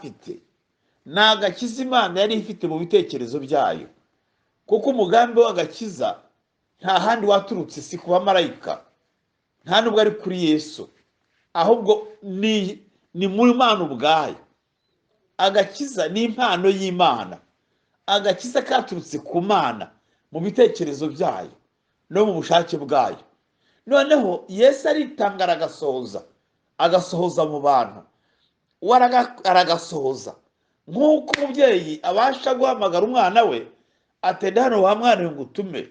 afite ni agakiza Imana yari ifite mu bitekerezo byayo, kuko umugambi w'agakiza nta handi waturutse, si ku bamarayika, nta nubwo ari kuri Yesu, ahubwo ni muri Mana ubwayo. Agakiza ni impano y'Imana, agakiza katurutse ku Mana mu bitekerezo byayo no mu bushake bwayo. Noneho Yesu aritanga agasohoza mu bantu, aragasohoza nk'uko umubyeyi abasha guhamagara umwana we ati hano wa mwana we ngutume,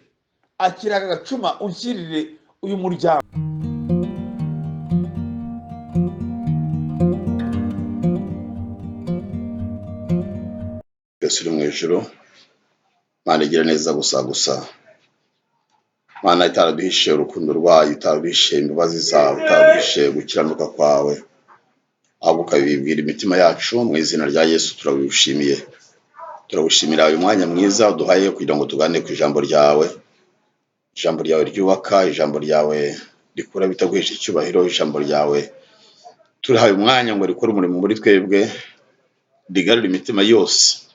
akira agacuma unshyirire uyu muryango. Yesu uri mu ijuru, Mana igira neza gusa Mana itaraduhishe urukundo rwayo, itaraduhishe imbabazi zawe, itaraduhishe gukiranuka kwawe, ahubwo ukabibwira imitima yacu. Mu izina rya Yesu turagushimiye, turagushimira uyu mwanya mwiza uduhaye kugira ngo tugane ku ijambo ryawe ryubaka, ijambo ryawe rikura bitaguhishe icyubahiro, ijambo ryawe turihaye umwanya ngo rikore umurimo muri twebwe, rigarure imitima yose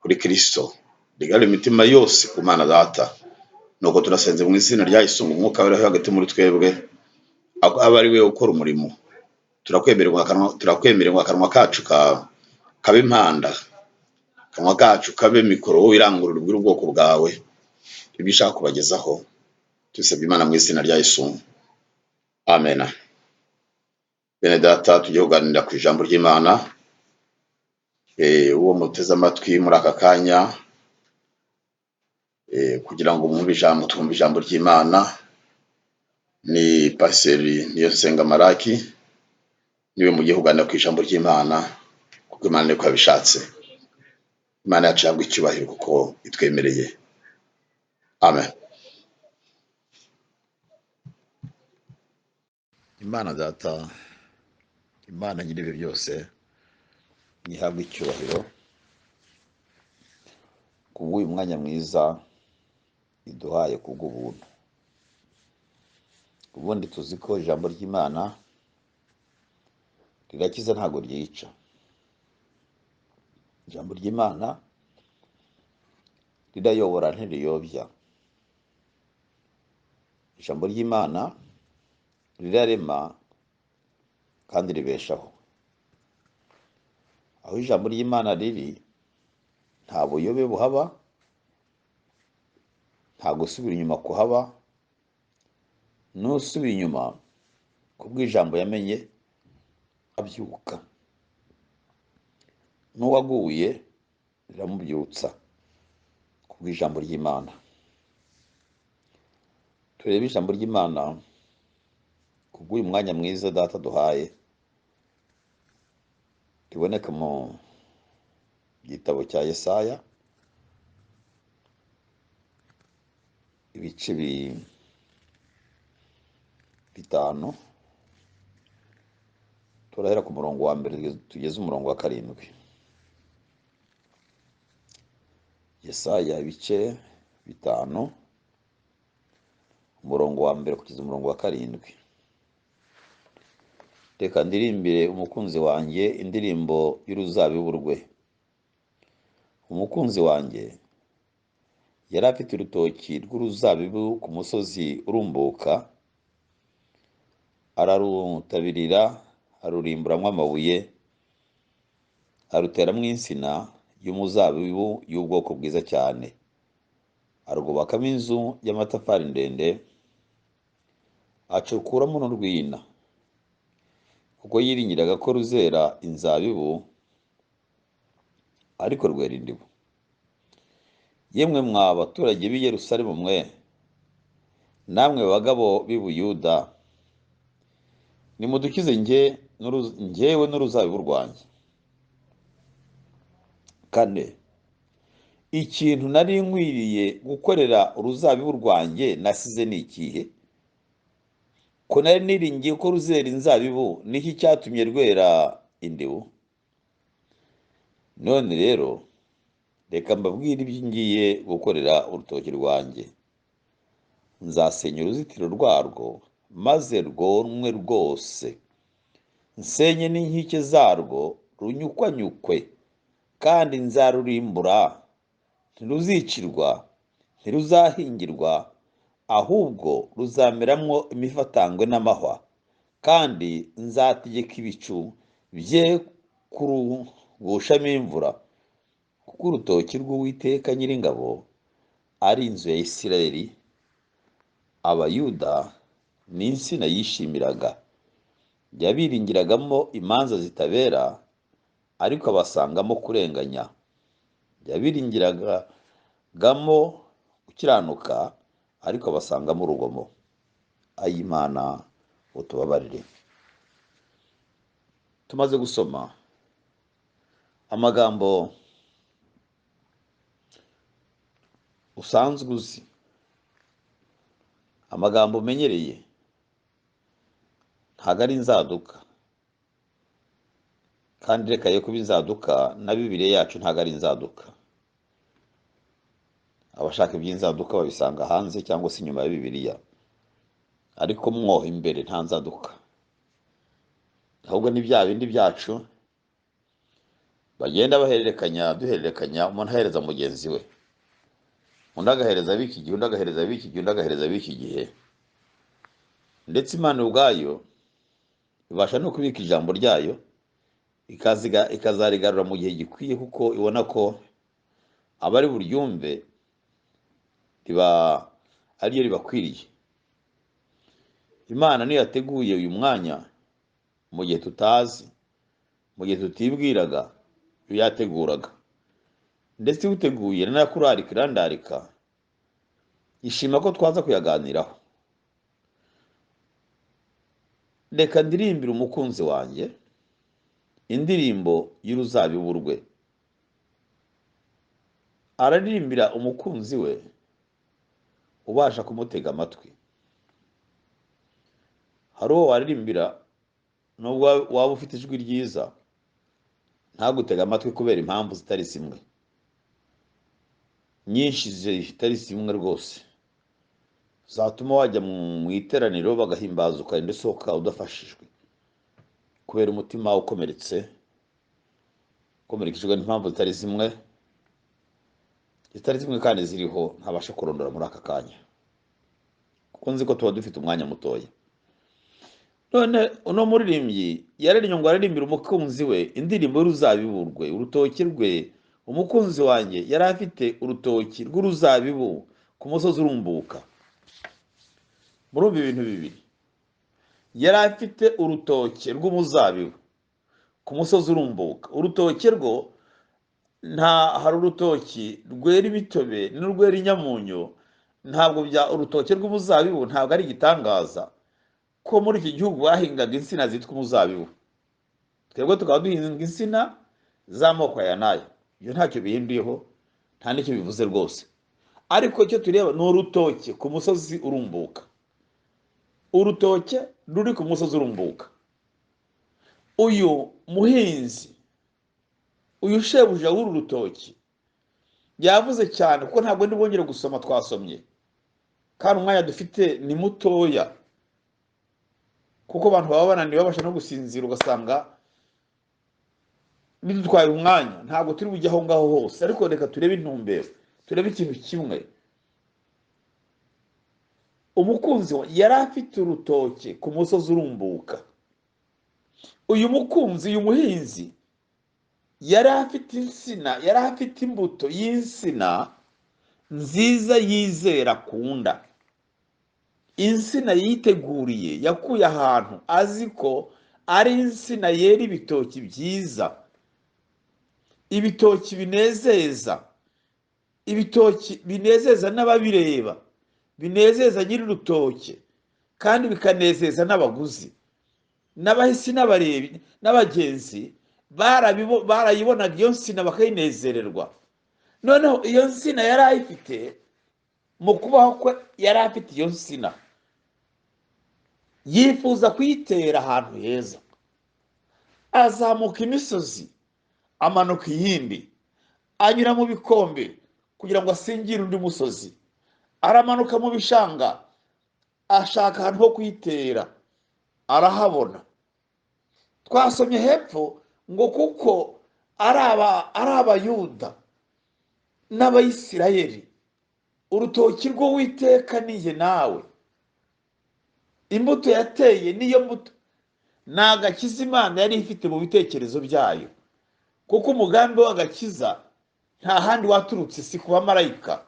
kuri Kristo, rigarure imitima yose ku Mana Data. Nuko turasenze mu izina rya Yesu, umwuka wera hagati muri twebwe, aba ari we ukora umurimo. Turakwemerera akanwa kacu kabe impanda, akanwa kacu kabe mikoro, wowe irangurura ubwoko bwawe ibyo ushaka kubagezaho. Tubisabye Imana mu izina rya Yesu, amen. Bene Data, tugiye kuganira ku ijambo ry'Imana. Uwo muteze amatwi muri aka kanya, kugira ngo twumve ijambo ry'Imana, ni Pasiteri Niyonsenga Maraki, niwe mugiye kuganira ku ijambo ry'Imana, kuko Imana niko yabishatse. Imana yacu ihabwe icyubahiro kuko itwemereye. Amen. Imana Data, Imana nyir'ibihe byose, nihabwe icyubahiro kubw'uyu mwanya mwiza iduhaye kubw'ubuntu. Ubundi tuzi ko ijambo ry'Imana rirakiza ntabwo ryica. Ijambo ry'Imana rirayobora ntiriyobya. Ijambo ry'Imana rirarema kandi ribeshaho. Aho ijambo ry'Imana riri nta buyobe buhaba, nta gusubira inyuma kuhaba. N'usubira inyuma kubw'ijambo yamenye abyuka, n'uwaguye riramubyutsa kubw'ijambo ry'Imana. Turebe ijambo ry'Imana kubw'uyu mwanya mwiza Data duhaye, riboneka mu gitabo cya Yesaya, ibice 5, turahera ku murongo wa mbere tugeze umurongo wa 7. Yesaya ibice 5, umurongo wa mbere kugeza umurongo wa 7. Reka ndirimbire umukunzi wanjye indirimbo y'uruzabibu rwe. Umukunzi wanjye yari afite urutoki rw'uruzabibu ku musozi urumbuka, ararutabirira, arurimburamwo amabuye, aruteramwo insina y'umuzabibu y'ubwoko bwiza cyane, arwubakamo inzu y'amatafari ndende, acukuramo n'urwina, kuko yiringiraga ko ruzera inzabibu, ariko rwera indibu. Yemwe mwa baturage b'i Yerusalemu mwe, namwe bagabo b'i Buyuda, nimudukize njyewe n'uruzabibu rwanjye. 4. Ikintu nari nkwiriye gukorera uruzabibu rwanjye nasize ni ikihe? Ko nari niringiye ko ruzera inzabibu, niki cyatumye rwera indibu? None rero reka mbabwire ibyo ngiye gukorera urutoki rwanjye. Nzasenya uruzitiro rwarwo, maze rwonwe rwose, nsenye n'inkike zarwo, runyukwanyukwe, kandi nzarurimbura, ntiruzicirwa, ntiruzahingirwa, ahubwo ruzameramwo imifatangwe n'amahwa, kandi nzategeka ibicu bye kurugushamo imvura, kuko urutoki rw'Uwiteka Nyiringabo ari inzu ya Isirayeli, Abayuda n'insina yishimiraga. Yabiringiragamo imanza zitabera, ariko abasangamo kurenganya. Yabiringiragamo gukiranuka, ariko abasangamo urugomo. Ayimana utubabarire. Tumaze gusoma amagambo usanzwe uzi, amagambo umenyereye, ntabwo ari inzaduka, kandi reka ye kuba inzaduka, na Bibiliya yacu ntabwo ari inzaduka. Abashaka iby'inzaduka babisanga hanze cyangwa se inyuma ya Bibiliya, ariko mwoho imbere nta nzaduka, ahubwo ni bya bindi byacu bagenda duhererekanya, umuntu ahereza mugenzi we, undi agahereza ab'iki gihe, undi agahereza ab'iki gihe, undi agahereza ab'iki gihe. Ndetse Imana ubwayo ibasha no kubika ijambo ryayo, ikazarigarura mu gihe gikwiye, kuko ibona ko abari buryumve ariyo ribakwiriye. Imana niyo yateguye uyu mwanya mu gihe tutazi, mu gihe tutibwiraga, iyo yateguraga. Ndetse uteguye n'akurarika irandarika, ishima ko twaza kuyaganiraho. Reka ndirimbire umukunzi wanjye indirimbo y'uruzabibu rwe. Araririmbira umukunzi we ubasha kumutega amatwi. Hari uwo waririmbira nubwo waba ufite ijwi ryiza, ntagutega amatwi kubera impamvu zitari zimwe, nyinshi zitari zimwe rwose, zatuma wajya mu iteraniro bagahimbaza ukagenda usohoka udafashijwe, kubera umutima ukomerekejwe n'impamvu zitari zimwe kandi ziriho ntabasha kurondora muri aka kanya, kuko nzi ko tuba dufite umwanya mutoya. None uno muririmbyi yararirimba ngo aririmbira umukunzi we indirimbo y'uruzabibu rwe, urutoki rwe. Umukunzi wanjye yari afite urutoki rw'uruzabibu ku musozi urumbuka. Murumva ibintu bibiri, yari afite urutoki rw'umuzabibu ku musozi urumbuka. Urutoki rwo hari urutoki rwera ibitobe n'urwera inyamunyo. Ntabwo urutoki rw'umuzabibu ntabwo ari igitangaza ko muri iki gihugu bahingaga insina zitwa umuzabibu. Twebwe tukaba duhinga insina z'amoko aya n'aya. Ibyo ntacyo bihinduyeho, nta n'icyo bivuze rwose. Ariko icyo tureba ni urutoki ku musozi urumbuka. Urutoke ruri ku musozi urumbuka. Uyu muhinzi, uyu shebuja w'uru rutoki yavuze cyane, kuko ntabwo ndibongere gusoma, twasomye kandi umwanya dufite ni mutoya, kuko abantu baba bananiwe babasha no gusinzira, ugasanga bidutwaye umwanya, ntabwo turi bujye aho ngaho hose. Ariko reka turebe intumbero, turebe ikintu kimwe. Umukunzi we yari afite urutoke ku musozi urumbuka. Uyu mukunzi, uyu muhinzi yari afite insina, yari afite imbuto y'insina nziza yizera akunda. Insina yiteguriye, yakuye ahantu azi ko ari insina yera ibitoki byiza, ibitoki binezeza, ibitoki binezeza n'ababireba, binezeza nyiri urutoke, kandi bikanezeza n'abaguzi, n'abahisi n'abarebi n'abagenzi. Barayibonaga iyo nsina bakayinezererwa. Noneho iyo nsina yari ayifite, mu kubaho kwe yari afite iyo nsina, yifuza kuyitera ahantu heza. Azamuka imisozi, amanuka iyindi, anyura mu bikombe kugira ngo asingire undi musozi, aramanuka mu bishanga ashaka ahantu ho kuyitera, arahabona. Twasomye hepfo ngo kuko ari abayuda n'abayisirayeli, urutoki rw'Uwiteka niye nawe, imbuto yateye niyo mbuto. Ni agakiza Imana yari ifite mu bitekerezo byayo, kuko umugambi w'agakiza nta handi waturutse, si ku bamarayika,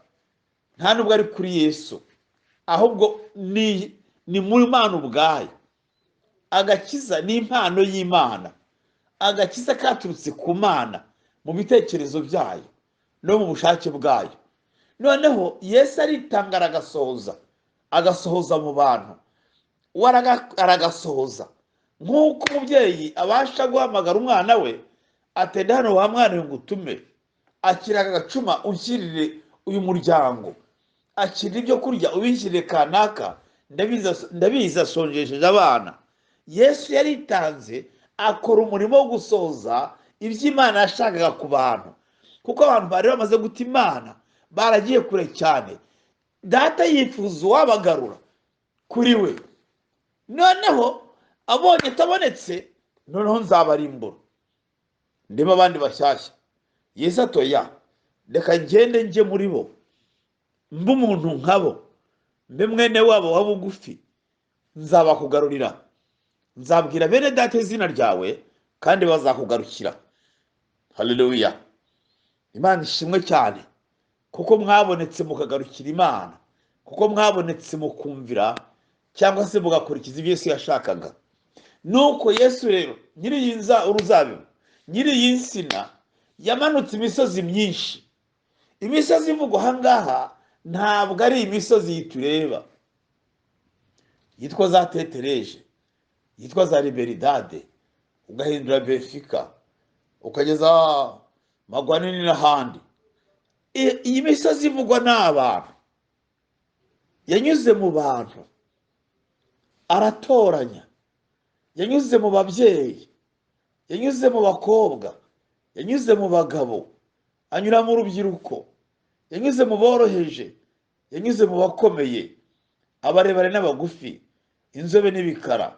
nta nubwo ari kuri Yesu, ahubwo ni muri Imana ubwayo. Agakiza ni impano y'Imana, agakiza katurutse ku Mana mu bitekerezo byayo no mu bushake bwayo. Noneho Yesu aritanga agasohoza mu bantu, aragasohoza nk'uko umubyeyi abasha guhamagara umwana we atenda hano wa mwana we ngo utume, akira agacuma unshyirire uyu muryango, akira ibyo kurya ubishyirire kanaka, ndabizi asonjesheje abana. Yesu yaritanze akora umurimo wo gusohoza ibyo Imana yashakaga ku bantu, kuko abantu bari bamaze guta Imana, baragiye kure cyane. Data yifuza uwabagarura kuri we. Noneho abonye atabonetse, noneho nzabarimbura ndimo abandi bashyashya. Yesu atoya, reka ngende njye muri bo, mbe umuntu nkabo, mbe mwene wabo wa bugufi, nzabakugarurira, nzabwira bene data izina ryawe kandi bazakugarukira. Haleluya! Imana ishimwe cyane, kuko mwabonetse mukagarukira Imana, kuko mwabonetse mukumvira cyangwa se mugakurikiza ibyo Yesu yashakaga. Nuko Yesu rero nyiri uruzabibu, nyiri y'insina, yamanutse imisozi myinshi. Imisozi ivugwa aha ngaha ntabwo ari imisozi yitureba, yitwa za Tetereje, yitwa za Liberidade, ugahindura Befika, ukageza Magwanini n'ahandi. Iyi misozi ivugwa n'abantu, yanyuze mu bantu, aratoranya, yanyuze mu babyeyi, yanyuze mu bakobwa, yanyuze mu bagabo, anyura mu rubyiruko, yanyuze mu boroheje, yanyuze mu bakomeye, abarebare n'abagufi, inzobe n'ibikara,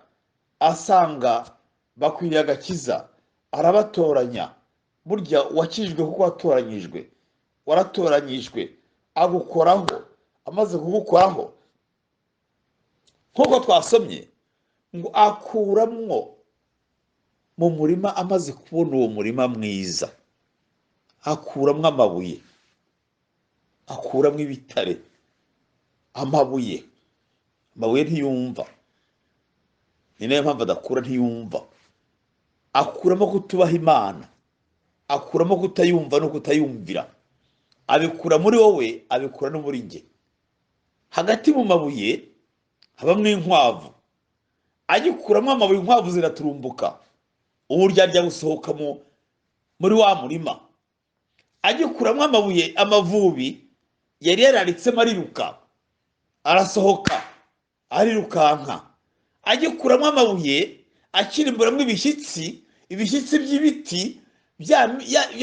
asanga bakwiriye agakiza, arabatoranya. Burya wakijijwe kuko watoranyijwe, waratoranyijwe, agukoraho. Amaze kugukoraho, nk'uko twasomye ngo akuramwo mu murima, amaze kubona uwo murima mwiza, akuramwo amabuye, akuramwo ibitare, amabuye ntiyumva. Ni nayo mpamvu adakura, ntiyumva. Akuramo kutubaha Imana, akuramo kutayumva no kutayumvira. Abikura muri wowe, abikura no muri njye. Hagati mu mabuye habamwo inkwavu, agikuramo amabuye inkwavu ziraturumbuka, uburyarya busohoka muri wa murima. Agikuramo amabuye, amavubi yari yararitsemo ariruka, arasohoka arirukanka. Agikuramo amabuye, akirimburamo ibishyitsi by'ibiti, bya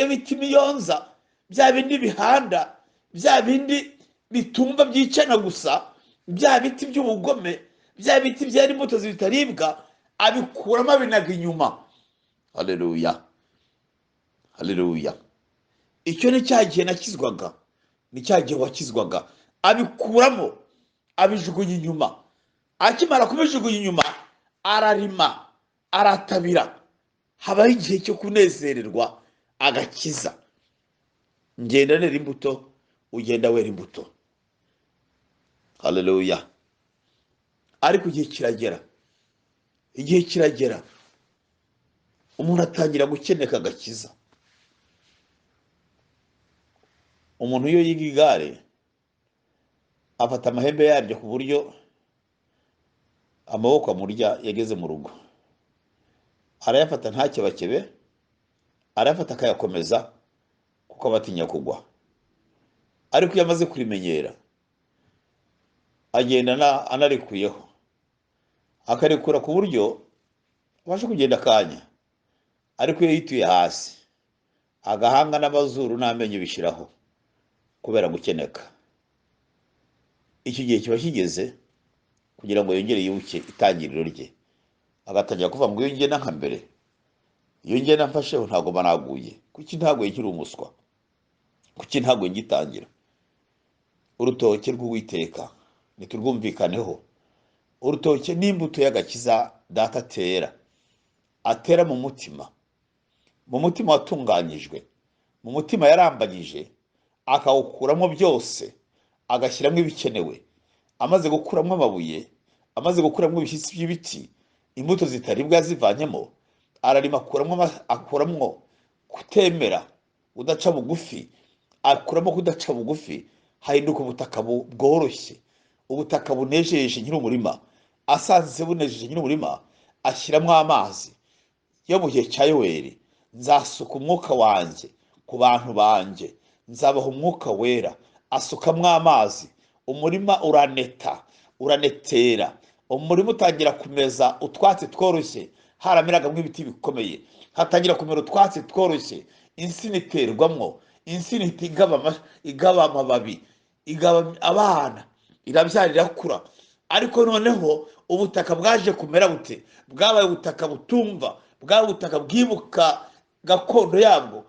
biti miyonza, bya bindi bihanda, bya bindi bitumba byicana gusa, bya biti by'ubugome, bya biti byari imbuto zitaribwa, abikuramo abinaga inyuma. Haleluya! Haleluya! Icyo ni cya gihe nakizwaga, ni cya gihe wakizwaga. Abikuramo, abijugunya inyuma. Akimara kubijugunya inyuma, ararima, aratabira. Habaho igihe cyo kunezererwa agakiza. Ngenda nera imbuto, ugenda wera imbuto. Haleluya! Ariko igihe kiragera, umuntu atangira gukeneka agakiza. Umuntu iyo yiga igare, afata amahembe yaryo ku buryo amaboko amurya yageze mu rugo. Arayafata ntakebakebe, arayafata akayakomeza, kuko abatinya kugwa. Ariko iyo amaze kurimenyera, agenda anarikuyeho, akarekura ku buryo abasha kugenda akanya. Ariko iyo yituye hasi, agahanga n'amazuru n'amenyo bishiraho kubera gukeneka. Icyo gihe kiba kigeze kugira ngo yongere yibuke itangiriro rye, agatangira kuvuga ngo iyo ngenda nka mbere, iyo njye nafasheho ntabwo banaguye. Kuki ntaguye nkiri umuswa? Kuki ntaguye ngitangira? Urutoke rw'Uwiteka niturwumvikaneho. Urutoke ni imbuto y'agakiza data atera mu mutima watunganyijwe, mu mutima yarambagije, akawukuramo byose, agashyiramo ibikenewe. Amaze gukuramo amabuye, amaze gukuramo ibishyitsi by'ibiti, imbuto zitaribwa zivanyemo, ararima akuramo kutemera, udaca bugufi, akuramo kudaca bugufi, hahinduka ubutaka bworoshye, ubutaka bunejeje nyir'umurima. Asanze bunejeje nyir'umurima, ashyiramo amazi. Yo mu gihe cya Yoweri, nzasuka umwuka wanjye ku bantu banjye, nzabaha umwuka wera, asukamo amazi, umurima uranetera, umurima utangira kumeza utwatsi tworoshye, harameragamo ibiti bikomeye, hatangira kumera utwatsi tworoshye, insina iterwamwo, insina igaba amababi, igaba abana, irabyara irakura. Ariko noneho ubutaka bwaje kumera bute? Bwabaye ubutaka butumva, bwabaye ubutaka bwibuka gakondo yabwo,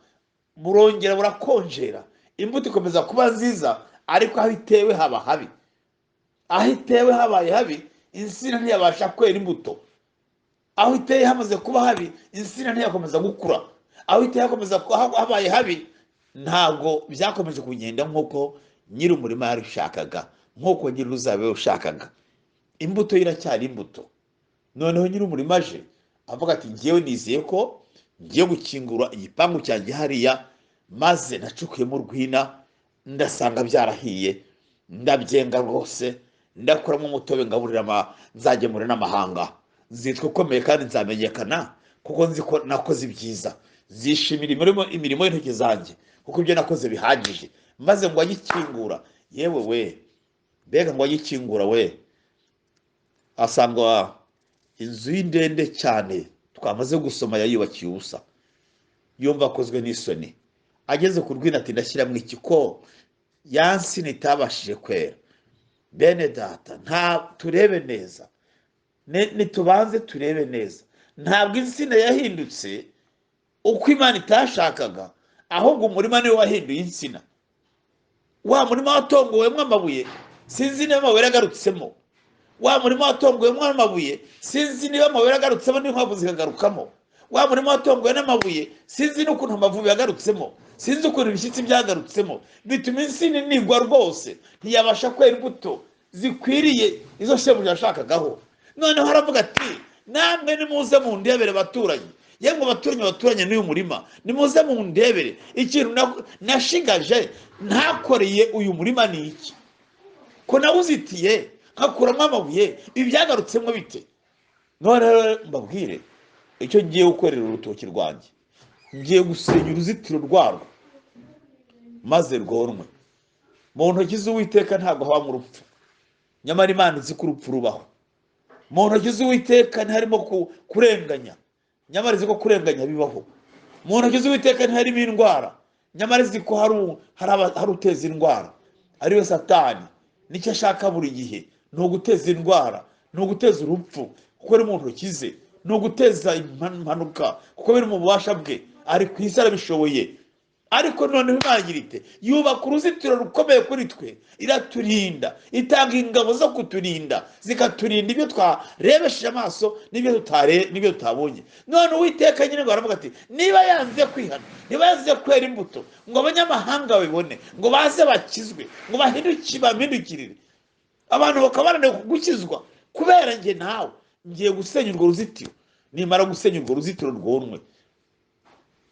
burongera burakonjera, imbuto ikomeza kuba nziza, ariko aho itewe haba habi. Aho itewe habaye habi, insina ntiyabasha kwera imbuto. Aho iteye hamaze kuba habi, insina ntiyakomeza gukura. Aho iteye habaye habi, ntabwo byakomeje kugenda nk'uko nyir'umurima yarishakaga, nk'uko nyir'uruzabibu rushakaga. Imbuto iracyari imbuto. Noneho nyir'umurima aje avuga ati, ngewe nizeye ko ngiye gukingura igipangu cyanjye hariya, maze nacukuyemo urwina, ndasanga byarahiye, ndabyenga rwose, ndakuramo umutobe ngaburira nzagemura n'amahanga. Nzitwa ukomeye kandi nzamenyekana, kuko nzi ko nakoze ibyiza. Zishimira imirimo y'intoki zanjye, kuko ibyo nakoze bihagije. Maze ngo agikingura, yewe we, mbega ngo agikingura we, asanga inzu y'indende cyane twamaze gusoma yayubakiye ubusa. Yumva akozwe n'isoni. Ageze ku rwina ati, ndashyiramo iki ko yansina itabashije kwera? Bene data, turebe neza, nitubanze turebe neza. Ntabwo insina yahindutse uko Imana itashakaga, ahubwo umurima niwe wahinduye insina. Wa murima watongowemo amabuye, sinzi niba amabuye yagarutsemo. Wa murima watongowemo amabuye, sinzi niba amabuye yagarutsemo n'inkwavu zikagarukamo. Wa murima watongowe n'amabuye, sinzi n'ukuntu amavubi yagarutsemo, sinzi ukuntu ibishyitsi byagarutsemo. Bituma insina inigwa rwose, ntiyabasha kwera imbuto zikwiriye izo shebuja yashakagaho. Noneho haravuga ati, namwe nimuze mundebere baturanyi, yemwe baturanye n'uyu murima, nimuze mundebere ikintu nashigaje ntakoreye uyu murima ni iki? Ko nawuzitiye nkakuramo amabuye, ibi byagarutsemo bite? Noneho mbabwire icyo ngiye gukorera urutoki rwanjye. Ngiye gusenya uruzitiro rwarwo, maze rwonwe. Mu ntoki z'Uwiteka ntabwo habamo urupfu, nyamara Imana izi ko urupfu rubaho. Mu ntoki z'Uwiteka ntiharimo kurenganya, nyamara izi ko kurenganya bibaho. Mu ntoki z'Uwiteka ntiharimo indwara, nyamara izi ko hari uteza indwara, ariwe Satani. Nicyo ashaka buri gihe ni uguteza indwara, ni uguteza urupfu, kuko ari mu ntoki ze, ni uguteza impanuka, kuko biri mu bubasha bwe. Ari ku isi arabishoboye. Ariko noneho Imana igira ite? Yubaka uruzitiro rukomeye kuri twe, iraturinda, itanga ingabo zo kuturinda, zikaturinda ibyo twarebesheje amaso n'ibyo tutabonye. None Uwiteka nyine ngo aravuga ati, niba yanze kwihana, niba yanze kwera imbuto ngo abanyamahanga babibone, ngo baze bakizwe, ngo bahindukirire, abantu bakaba barananiwe gukizwa kubera njye nawe, ngiye gusenya urwo ruzitiro. Nimara gusenya urwo ruzitiro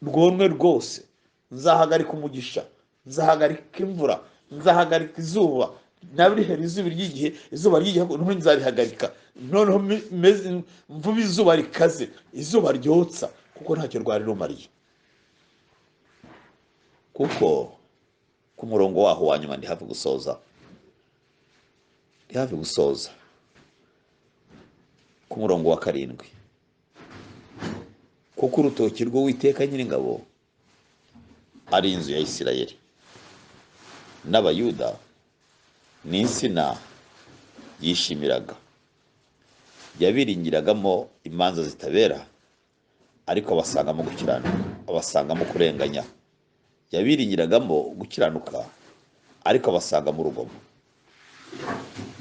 rwonwe rwose, nzahagarika umugisha, nzahagarika imvura, nzahagarika izuba, nabirihera izuba ry'igihe nzarihagarika. Noneho mvuba izuba rikaze, izuba ryotsa, kuko ntacyo rwari rumariye. Kuko ku murongo waho wa nyuma ndi hafi gusoza, ku murongo wa 7. Kuko urutoki rw'Uwiteka Nyiringabo ari inzu ya Isirayeli, n'Abayuda ni insina yishimiraga, yabiringiragamo imanza zitabera, ariko abasangamo gukiranuka, abasangamo kurenganya. Yabiringiragamo gukiranuka, ariko abasangamo urugomo.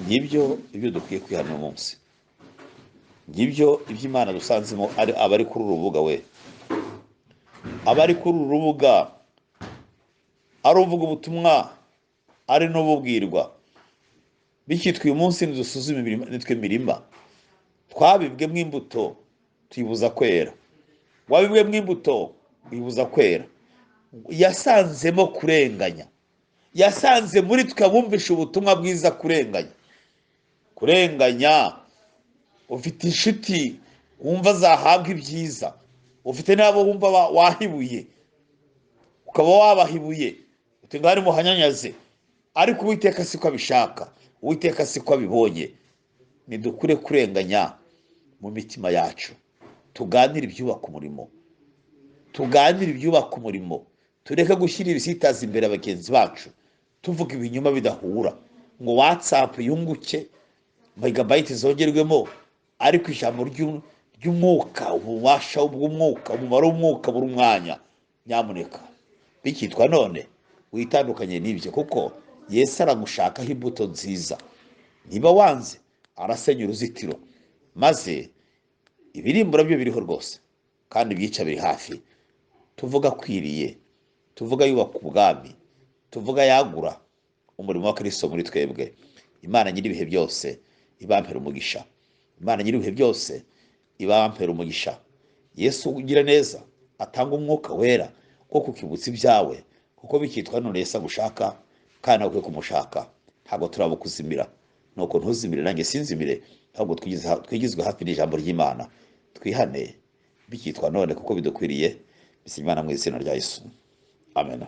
Ngibyo ibyo dukwiye kwihana uyu munsi. Ngibyo iby'Imana dusanzemo abari kuri uru rubuga we. Abari kuri uru rubuga, ari uvuga ubutumwa, ari n'ububwirwa. Bikitwa uyu munsi nidusuzume nitwe mirima. Twabibwemo imbuto tuyibuza kwera. Wabibwemo imbuto uyibuza kwera. Yasanzemo kurenganya. Yasanze muri twe bumvisha ubutumwa bwiza kurenganya. Kurenganya, ufite inshuti wumva zahabwa ibyiza, ufite n'abo wumva wahibuye, ukaba wabahibuye, uti ngari muhanyanyaze, ariko Uwiteka siko abishaka, Uwiteka siko abibonye. Nidukure kurenganya mu mitima yacu, tuganire ibyubaka umurimo, tuganire ibyubaka umurimo, tureke gushyira ibisitaza imbere abagenzi bacu, tuvuga ibinyoma bidahura, ngo WhatsApp yunguke, megabyte zongerwemo, ariko ijambo ry'umwuka, ububasha bw'umwuka, umumaro w'umwuka buri umwanya. Nyamuneka bikitwa none witandukanye n'ibyo, kuko Yesu aragushakaho imbuto nziza. Niba wanze, arasenya uruzitiro, maze ibirimbura byo biriho rwose, kandi ibyica biri hafi. Tuvuga kwiriye, tuvuga yubaka ubwami, tuvuga yagura umurimo wa Kristo muri twebwe. Imana nyir'ibihe byose ibampera umugisha. Imana nyir'ibihe byose ibampera umugisha. Yesu ugira neza, atanga umwuka wera ko kukibutsa ibyawe, kuko bikitwa none Yesu agushaka, kandi nawe kumushaka. Ntabwo turaba kuzimira, nuko ntuzimire nanjye sinzimire, ahubwo twigizwe hafi n'ijambo ry'Imana. Twihane bikitwa none kuko bidukwiriye. Bisima Imana mu izina rya Yesu. Amen.